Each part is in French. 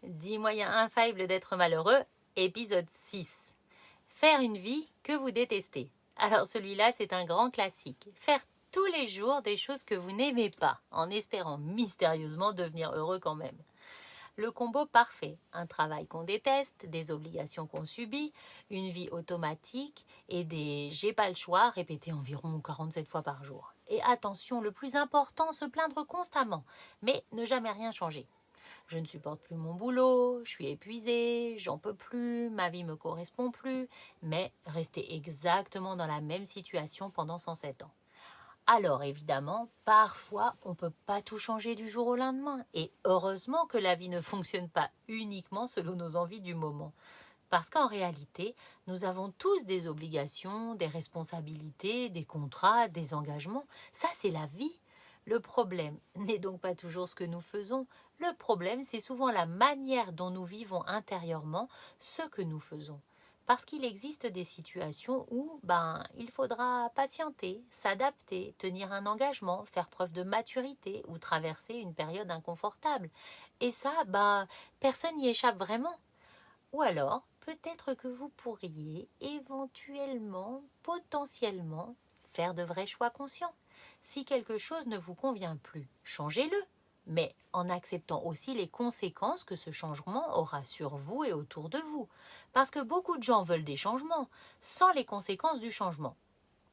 10 moyens infaillibles d'être malheureux, épisode 6. Faire une vie que vous détestez. Alors celui-là, c'est un grand classique. Faire tous les jours des choses que vous n'aimez pas, en espérant mystérieusement devenir heureux quand même. Le combo parfait, un travail qu'on déteste, des obligations qu'on subit, une vie automatique et des « j'ai pas le choix » répétés environ 47 fois par jour. Et attention, le plus important, se plaindre constamment, mais ne jamais rien changer. Je ne supporte plus mon boulot, je suis épuisée, j'en peux plus, ma vie me correspond plus, mais rester exactement dans la même situation pendant 107 ans. Alors évidemment, parfois, on ne peut pas tout changer du jour au lendemain. Et heureusement que la vie ne fonctionne pas uniquement selon nos envies du moment. Parce qu'en réalité, nous avons tous des obligations, des responsabilités, des contrats, des engagements. Ça, c'est la vie. Le problème n'est donc pas toujours ce que nous faisons. Le problème, c'est souvent la manière dont nous vivons intérieurement ce que nous faisons. Parce qu'il existe des situations où il faudra patienter, s'adapter, tenir un engagement, faire preuve de maturité ou traverser une période inconfortable. Et ça, personne n'y échappe vraiment. Ou alors, peut-être que vous pourriez éventuellement, potentiellement, faire de vrais choix conscients. Si quelque chose ne vous convient plus, changez-le, mais en acceptant aussi les conséquences que ce changement aura sur vous et autour de vous. Parce que beaucoup de gens veulent des changements, sans les conséquences du changement.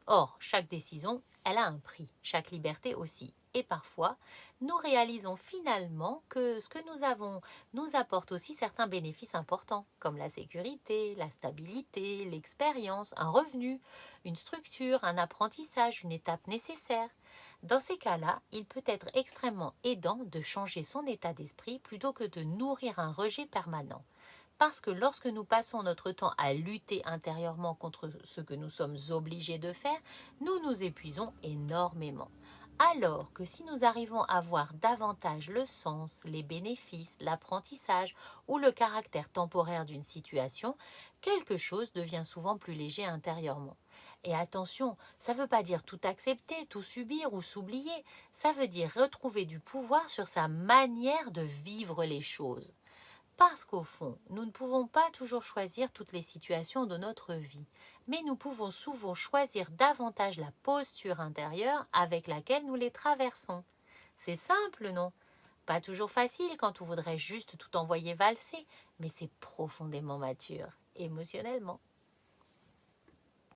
Or, chaque décision, elle a un prix, chaque liberté aussi. Et parfois, nous réalisons finalement que ce que nous avons nous apporte aussi certains bénéfices importants, comme la sécurité, la stabilité, l'expérience, un revenu, une structure, un apprentissage, une étape nécessaire. Dans ces cas-là, il peut être extrêmement aidant de changer son état d'esprit plutôt que de nourrir un rejet permanent. Parce que lorsque nous passons notre temps à lutter intérieurement contre ce que nous sommes obligés de faire, nous nous épuisons énormément. Alors que si nous arrivons à voir davantage le sens, les bénéfices, l'apprentissage ou le caractère temporaire d'une situation, quelque chose devient souvent plus léger intérieurement. Et attention, ça ne veut pas dire tout accepter, tout subir ou s'oublier, ça veut dire retrouver du pouvoir sur sa manière de vivre les choses. Parce qu'au fond, nous ne pouvons pas toujours choisir toutes les situations de notre vie, mais nous pouvons souvent choisir davantage la posture intérieure avec laquelle nous les traversons. C'est simple, non? Pas toujours facile quand on voudrait juste tout envoyer valser, mais c'est profondément mature, émotionnellement.